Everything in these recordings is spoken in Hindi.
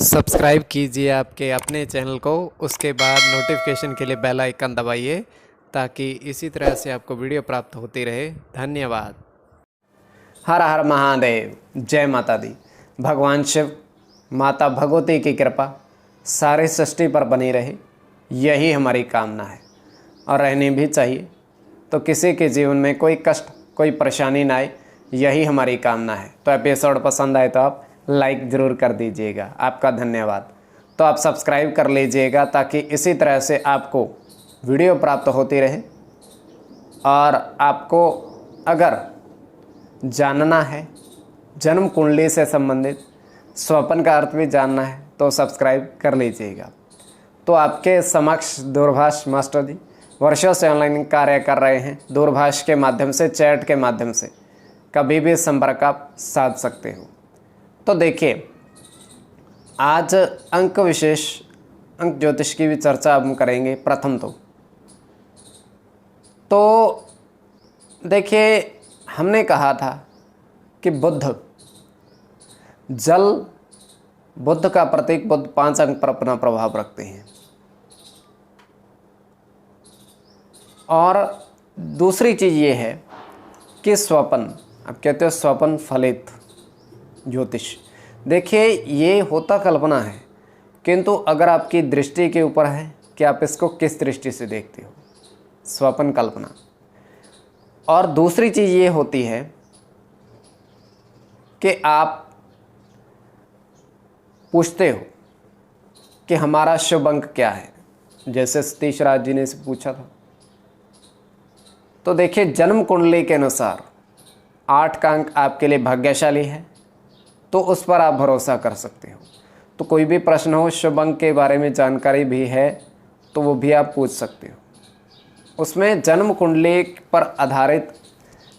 सब्सक्राइब कीजिए आपके अपने चैनल को, उसके बाद नोटिफिकेशन के लिए बेल आइकन दबाइए ताकि इसी तरह से आपको वीडियो प्राप्त होती रहे। धन्यवाद। हर हर महादेव। जय माता दी। भगवान शिव, माता भगवती की कृपा सारी सृष्टि पर बनी रहे, यही हमारी कामना है और रहनी भी चाहिए। तो किसी के जीवन में कोई कष्ट, कोई परेशानी ना आए, यही हमारी कामना है। तो एपिसोड पसंद आए तो आप लाइक ज़रूर कर दीजिएगा, आपका धन्यवाद। तो आप सब्सक्राइब कर लीजिएगा ताकि इसी तरह से आपको वीडियो प्राप्त होती रहे। और आपको अगर जानना है जन्म कुंडली से संबंधित, स्वप्न का अर्थ भी जानना है तो सब्सक्राइब कर लीजिएगा। तो आपके समक्ष दूरभाष मास्टर जी वर्षों से ऑनलाइन कार्य कर रहे हैं। दूरभाष के माध्यम से, चैट के माध्यम से कभी भी संपर्क आप साध सकते हो। तो देखिए, आज अंक विशेष, अंक ज्योतिष की भी चर्चा हम करेंगे। प्रथम तो देखिए, हमने कहा था कि बुध, जल, बुध का प्रतीक बुध 5 अंक पर अपना प्रभाव रखते हैं। और दूसरी चीज़ ये है कि स्वप्न, आप कहते हो स्वप्न फलित ज्योतिष। देखिए, ये होता कल्पना है, किंतु अगर आपकी दृष्टि के ऊपर है कि आप इसको किस दृष्टि से देखते हो, स्वप्न कल्पना। और दूसरी चीज़ ये होती है कि आप पूछते हो कि हमारा शुभ अंक क्या है, जैसे सतीश राज जी ने इसे पूछा था। तो देखिए, जन्म कुंडली के अनुसार 8 का अंक आपके लिए भाग्यशाली है, तो उस पर आप भरोसा कर सकते हो। तो कोई भी प्रश्न हो, शुभ अंक के बारे में जानकारी भी है तो वो भी आप पूछ सकते हो। उसमें जन्म कुंडली पर आधारित,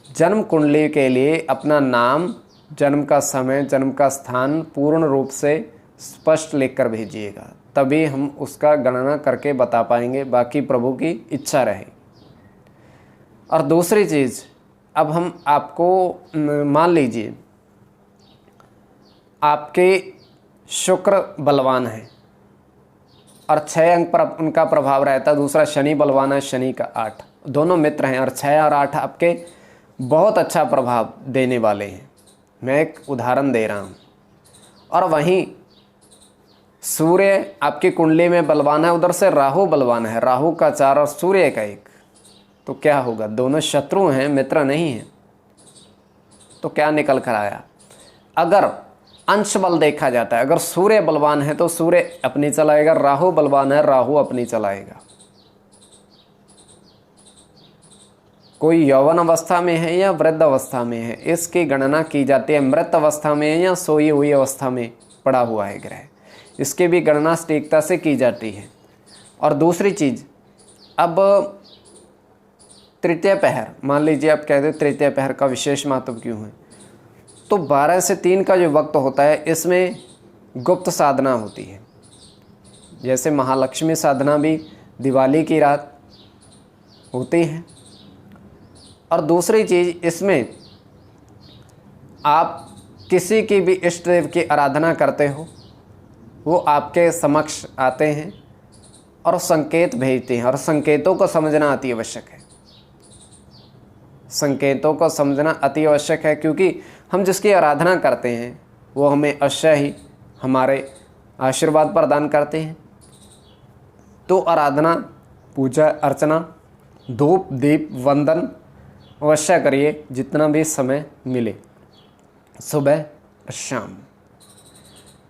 जन्म कुंडली के लिए अपना नाम, जन्म का समय, जन्म का स्थान पूर्ण रूप से स्पष्ट लिखकर भेजिएगा, तभी हम उसका गणना करके बता पाएंगे। बाकी प्रभु की इच्छा रहे। और दूसरी चीज़, अब हम आपको मान लीजिए आपके शुक्र बलवान है और 6 अंक पर उनका प्रभाव रहता है। दूसरा शनि बलवान है, शनि का 8, दोनों मित्र हैं और 6 और 8 आपके बहुत अच्छा प्रभाव देने वाले हैं। मैं एक उदाहरण दे रहा हूँ। और वहीं सूर्य आपकी कुंडली में बलवान है, उधर से राहु बलवान है, राहु का 4 और सूर्य का 1। तो क्या होगा, दोनों शत्रु हैं, मित्र नहीं हैं। तो क्या निकल कर आया, अगर अंश बल देखा जाता है, अगर सूर्य बलवान है तो सूर्य अपनी चलाएगा, राहु बलवान है, राहु अपनी चलाएगा। कोई यौवन अवस्था में है या वृद्ध अवस्था में है, इसकी गणना की जाती है। मृत अवस्था में है या सोई हुई अवस्था में पड़ा हुआ है ग्रह, इसकी भी गणना सटीकता से की जाती है। और दूसरी चीज़, अब तृतीय पहर, मान लीजिए आप कहते हैं तृतीय पहर का विशेष महत्व क्यों है, तो 12 से 3 का जो वक्त होता है, इसमें गुप्त साधना होती है। जैसे महालक्ष्मी साधना भी दिवाली की रात होती है। और दूसरी चीज़, इसमें आप किसी की भी इष्ट देव की आराधना करते हो, वो आपके समक्ष आते हैं और संकेत भेजते हैं। और संकेतों को समझना अति आवश्यक है, संकेतों को समझना अति आवश्यक है, क्योंकि हम जिसकी आराधना करते हैं वो हमें अवश्य ही हमारे आशीर्वाद प्रदान करते हैं। तो आराधना, पूजा अर्चना, धूप दीप वंदन अवश्य करिए, जितना भी समय मिले, सुबह शाम।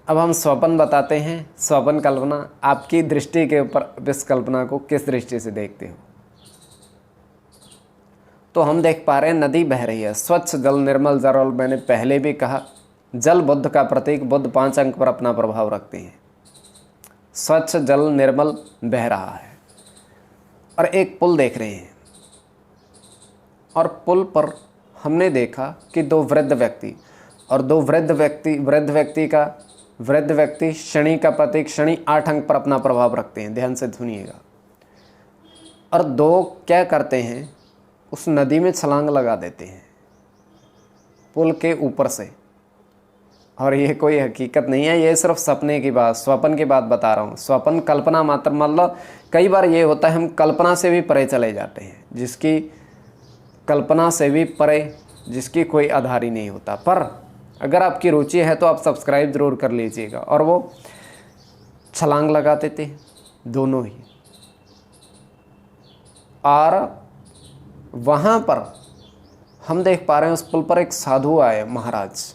अब हम स्वप्न बताते हैं। स्वप्न कल्पना, आपकी दृष्टि के ऊपर इस कल्पना को किस दृष्टि से देखते हो। तो हम देख पा रहे हैं नदी बह रही है, स्वच्छ जल, निर्मल जल। और मैंने पहले भी कहा, जल बुध का प्रतीक, बुध 5 अंक पर अपना प्रभाव रखते हैं। स्वच्छ जल निर्मल बह रहा है और एक पुल देख रहे हैं। और पुल पर हमने देखा कि 2 वृद्ध व्यक्ति, और 2 वृद्ध व्यक्ति शनि का प्रतीक, शनि 8 अंक पर अपना प्रभाव रखते हैं, ध्यान से सुनिएगा। और 2 क्या करते हैं, उस नदी में छलांग लगा देते हैं पुल के ऊपर से। और ये कोई हकीकत नहीं है, ये सिर्फ सपने की बात, स्वप्न की बात बता रहा हूँ। स्वप्न कल्पना मात्र, मतलब कई बार ये होता है हम कल्पना से भी परे चले जाते हैं, जिसकी कल्पना से भी परे, जिसकी कोई आधार ही नहीं होता। पर अगर आपकी रुचि है तो आप सब्सक्राइब ज़रूर कर लीजिएगा। और वो छलांग लगाते थे दोनों ही, और वहाँ पर हम देख पा रहे हैं उस पुल पर एक साधु आए महाराज,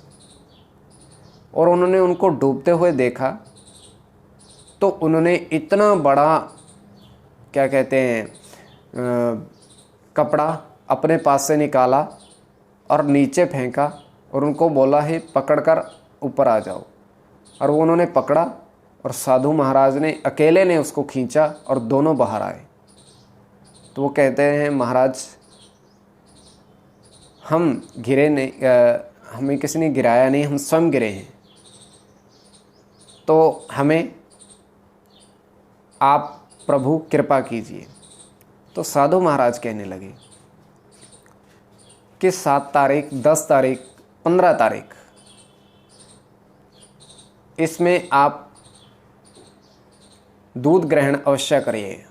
और उन्होंने उनको डूबते हुए देखा। तो उन्होंने इतना बड़ा क्या कहते हैं कपड़ा अपने पास से निकाला और नीचे फेंका और उनको बोला है पकड़कर ऊपर आ जाओ। और वो उन्होंने पकड़ा और साधु महाराज ने अकेले ने उसको खींचा और दोनों बाहर आए। तो वो कहते हैं महाराज हम गिरे नहीं, हमें किसी ने गिराया नहीं, हम स्वयं गिरे हैं, तो हमें आप प्रभु कृपा कीजिए। तो साधु महाराज कहने लगे कि 7 तारीख, 10 तारीख, 15 तारीख इसमें आप दूध ग्रहण अवश्य करिए,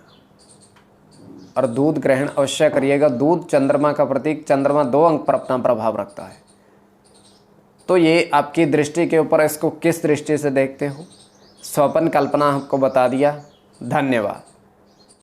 और दूध ग्रहण अवश्य करिएगा। दूध चंद्रमा का प्रतीक, चंद्रमा 2 अंक पर अपना प्रभाव रखता है। तो ये आपकी दृष्टि के ऊपर, इसको किस दृष्टि से देखते हो, स्वप्न कल्पना आपको बता दिया। धन्यवाद।